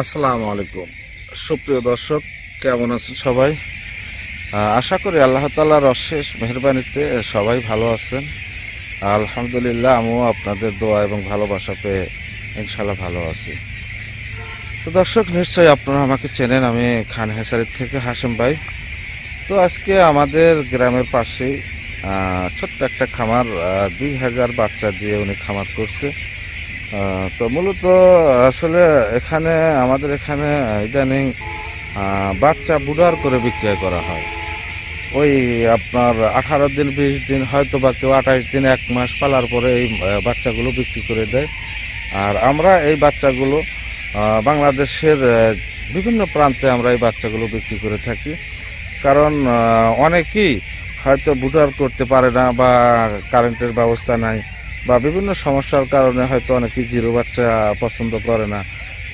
আসসালামু আলাইকুম সুপ্রিয় দর্শক, কেমন আছেন সবাই? আশা করি আল্লাহ তাআলার অশেষ মেহেরবানিতে সবাই ভালো আছেন। আলহামদুলিল্লাহ, আমিও আপনাদের দোয়া এবং ভালোবাসা পেয়ে ইনশাআল্লাহ ভালো আছি। তো দর্শক, নিশ্চয়ই আপনারা আমাকে চেনেন, আমি খান হেসারি থেকে হাশেম ভাই। তো আজকে আমাদের গ্রামের পাশেই ছোট্ট একটা খামার, 2000 বাচ্চা দিয়ে উনি খামার করছে। তো মূলত আসলে আমাদের এখানে ইদানিং বাচ্চা বুডার করে বিক্রয় করা হয়। ওই আপনার 18 দিন 20 দিন, হয়তো বা কেউ 28 দিন 1 মাস পালার পরে এই বাচ্চাগুলো বিক্রি করে দেয়। আর আমরা এই বাচ্চাগুলো বাংলাদেশের বিভিন্ন প্রান্তে আমরা এই বাচ্চাগুলো বিক্রি করে থাকি। কারণ অনেকেই হয়তো বুডার করতে পারে না, বা কারেন্টের ব্যবস্থা নাই, বা বিভিন্ন সমস্যার কারণে হয়তো অনেকেই জিরো বাচ্চা পছন্দ করে না।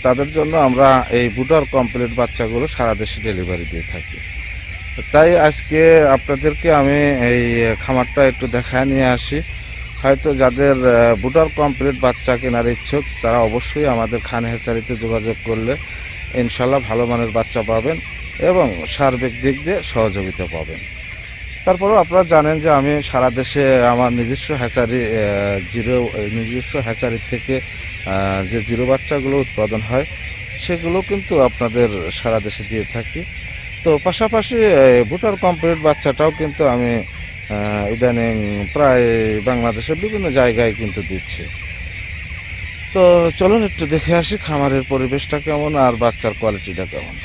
তাদের জন্য আমরা এই বুডার কমপ্লিট বাচ্চাগুলো সারা দেশে ডেলিভারি দিয়ে থাকি। তাই আজকে আপনাদেরকে আমি এই খামারটা একটু দেখায় নিয়ে আসি। হয়তো যাদের বুডার কমপ্লিট বাচ্চা কেনার ইচ্ছুক, তারা অবশ্যই আমাদের খান হেচারিতে যোগাযোগ করলে ইনশাল্লাহ ভালো মানের বাচ্চা পাবেন এবং সার্বিক দিক দিয়ে সহযোগিতা পাবেন। তারপরেও আপনারা জানেন যে আমি সারা দেশে আমার নিজস্ব হ্যাচারির থেকে যে জিরো বাচ্চাগুলো উৎপাদন হয়, সেগুলো কিন্তু আপনাদের সারা দেশে দিয়ে থাকি। তো পাশাপাশি বুটার কমপ্লিট বাচ্চাটাও কিন্তু আমি ইদানিং প্রায় বাংলাদেশের বিভিন্ন জায়গায় কিন্তু দিচ্ছি। তো চলুন একটু দেখে আসি খামারের পরিবেশটা কেমন আর বাচ্চার কোয়ালিটিটা কেমন।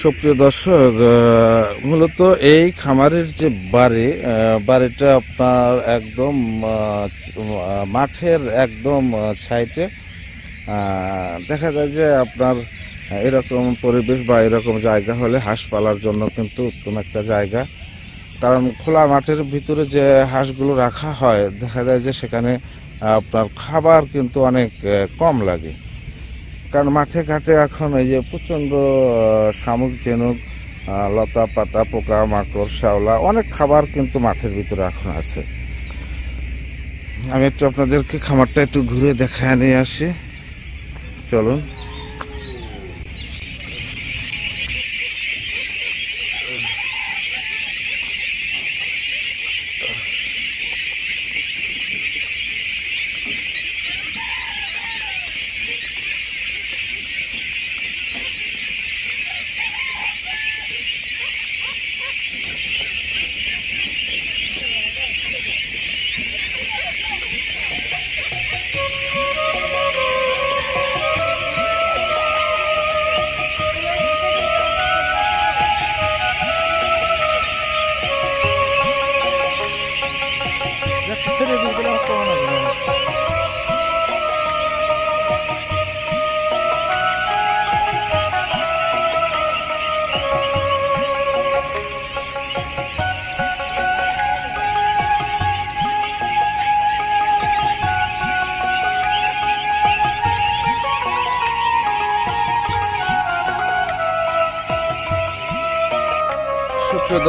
সুপ্রিয় দর্শক, মূলত এই খামারের যে বাড়িটা আপনার একদম মাঠের একদম সাইডে। দেখা যায় যে আপনার এরকম পরিবেশ বা এরকম জায়গা হলে হাঁস পালার জন্য কিন্তু উত্তম একটা জায়গা। কারণ খোলা মাঠের ভিতরে যে হাঁসগুলো রাখা হয়, দেখা যায় যে সেখানে আপনার খাবার কিন্তু অনেক কম লাগে। কারণ মাঠে ঘাটে এখন এই যে প্রচণ্ড শামুক ঝিনুক, লতা পাতা, পোকা মাকড়, শ্যাওলা, অনেক খাবার কিন্তু মাঠের ভিতরে এখন আছে। আমি একটু আপনাদেরকে খামারটা একটু ঘুরে দেখায় নিয়ে আসি, চলুন।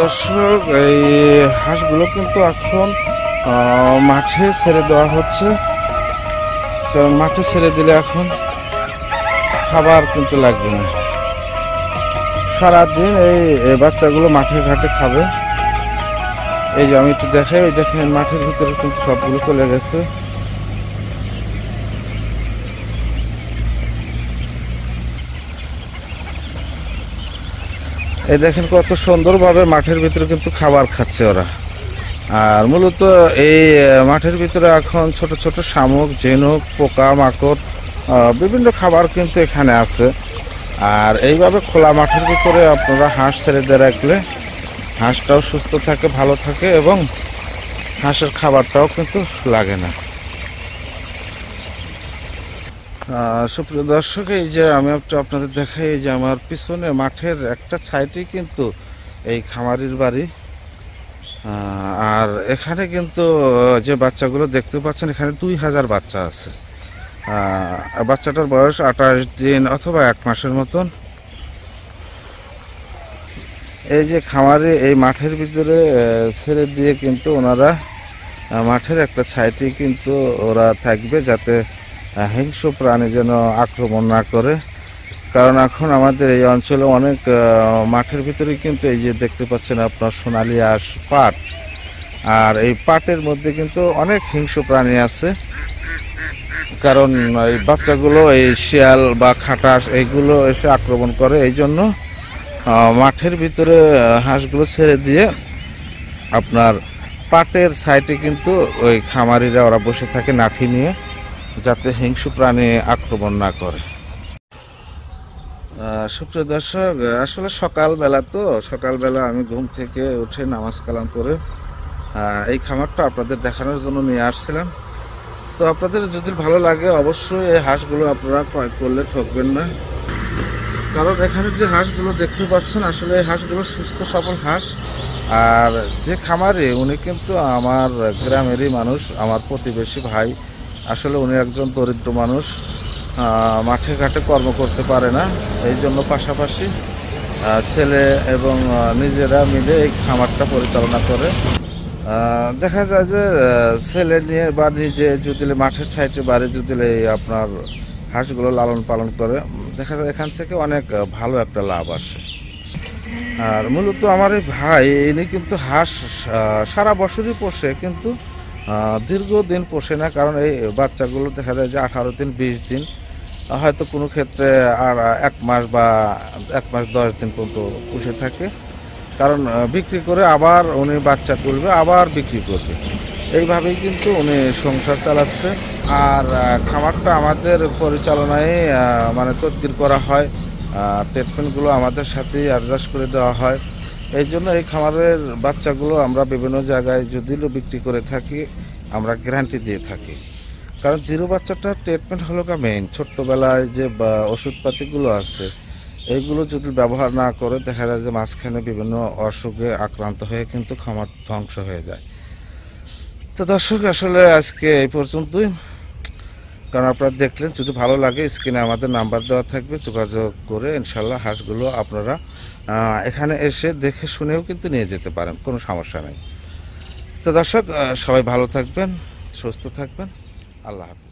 দর্শক, এই হাঁসগুলো কিন্তু এখন মাঠে ছেড়ে দেওয়া হচ্ছে। কারণ মাঠে ছেড়ে দিলে এখন খাবার কিন্তু লাগবে না, সারাদিন এই বাচ্চাগুলো মাঠে ঘাটে খাবে। এই যে আমি একটু দেখাই, ওই দেখেন মাঠের ভিতরে কিন্তু সবগুলো চলে গেছে। এই দেখেন কত সুন্দরভাবে মাঠের ভিতরে কিন্তু খাবার খাচ্ছে ওরা। আর মূলত এই মাঠের ভিতরে এখন ছোট ছোট শামুক, ঝিনুক, পোকা মাকড়, বিভিন্ন খাবার কিন্তু এখানে আছে। আর এইভাবে খোলা মাঠের ভিতরে আপনারা হাঁস ছেড়ে দিয়ে রাখলে হাঁসটাও সুস্থ থাকে, ভালো থাকে, এবং হাঁসের খাবারটাও কিন্তু লাগে না। সুপ্রিয় দর্শক, এই যে আমি একটু আপনাদের দেখাই, এই যে আমার পিছনে মাঠের একটা সাইডে কিন্তু এই খামারির বাড়ি। আর এখানে কিন্তু যে বাচ্চাগুলো দেখতে পাচ্ছেন, এখানে 2000 বাচ্চা আছে। বাচ্চাটার বয়স 28 দিন অথবা 1 মাসের মতন। এই যে খামারে এই মাঠের ভিতরে ছেড়ে দিয়ে কিন্তু ওনারা মাঠের একটা সাইডে কিন্তু ওরা থাকবে, যাতে হিংস্র প্রাণী যেন আক্রমণ না করে। কারণ এখন আমাদের এই অঞ্চলে অনেক মাঠের ভিতরে কিন্তু এই যে দেখতে পাচ্ছেন আপনার সোনালী আঁশ পাট, আর এই পাটের মধ্যে কিন্তু অনেক হিংস্র প্রাণী আছে। কারণ এই বাচ্চাগুলো এই শিয়াল বা খাটাস এইগুলো এসে আক্রমণ করে, এই জন্য মাঠের ভিতরে হাঁসগুলো ছেড়ে দিয়ে আপনার পাটের সাইডে কিন্তু ওই খামারিরা ওরা বসে থাকে লাঠি নিয়ে, যাতে হিংস্র প্রাণী আক্রমণ না করে। সুপ্রিয় দর্শক, আসলে সকালবেলা আমি ঘুম থেকে উঠে নামাজ কালাম করে এই খামারটা আপনাদের দেখানোর জন্য নিয়ে আসছিলাম। তো আপনাদের যদি ভালো লাগে অবশ্যই এই হাঁসগুলো আপনারা ক্রয় করলে ঠকবেন না। কারণ এখানে যে হাঁসগুলো দেখতে পাচ্ছেন আসলে এই হাঁসগুলো সুস্থ সবল হাঁস। আর যে খামারে উনি কিন্তু আমার গ্রামেরই মানুষ, আমার প্রতিবেশী ভাই। আসলে উনি একজন দরিদ্র মানুষ, মাঠে ঘাটে কর্ম করতে পারে না, এই জন্য পাশাপাশি ছেলে এবং নিজেরা মিলে এই খামারটা পরিচালনা করে। দেখা যায় যে ছেলে নিয়ে বা নিজে যদি মাঠের সাইডে বাড়ি যদি আপনার হাঁসগুলো লালন পালন করে, দেখা যায় এখান থেকে অনেক ভালো একটা লাভ আসে। আর মূলত আমার এই ভাই ইনি কিন্তু হাঁস সারা বছরই পোষে, কিন্তু দীর্ঘদিন পোষে না। কারণ এই বাচ্চাগুলো দেখা যায় যে 18 দিন 20 দিন, হয়তো কোনো ক্ষেত্রে আর 1 মাস বা 1 মাস 10 দিন পর্যন্ত পুষে থাকে। কারণ বিক্রি করে আবার উনি বাচ্চা তুলবে, আবার বিক্রি করবে, এইভাবেই কিন্তু উনি সংসার চালাচ্ছে। আর খামারটা আমাদের পরিচালনায় মানে তদবির করা হয়, ট্রিটমেন্টগুলো আমাদের সাথেই অ্যাডজাস্ট করে দেওয়া হয়। এই জন্য এই খামারের বাচ্চাগুলো আমরা বিভিন্ন জায়গায় যদিও বিক্রি করে থাকি, আমরা গ্যারান্টি দিয়ে থাকি। কারণ জিরো বাচ্চাটার ট্রিটমেন্ট হলো মেইন। ছোট্টবেলায় যে ওষুধপাতিগুলো আছে এইগুলো যদি ব্যবহার না করে, দেখা যায় যে মাঝখানে বিভিন্ন অসুখে আক্রান্ত হয়ে কিন্তু খামার ধ্বংস হয়ে যায়। তো দর্শক, আসলে আজকে এই পর্যন্তই। কারণ আপনারা দেখলেন, যদি ভালো লাগে স্ক্রিনে আমাদের নাম্বার দেওয়া থাকবে, যোগাযোগ করে ইনশাল্লাহ হাঁসগুলো আপনারা এখানে এসে দেখে শুনেও কিন্তু নিয়ে যেতে পারেন, কোনো সমস্যা নেই। তো দর্শক, সবাই ভালো থাকবেন, সুস্থ থাকবেন, আল্লাহ হাফেজ।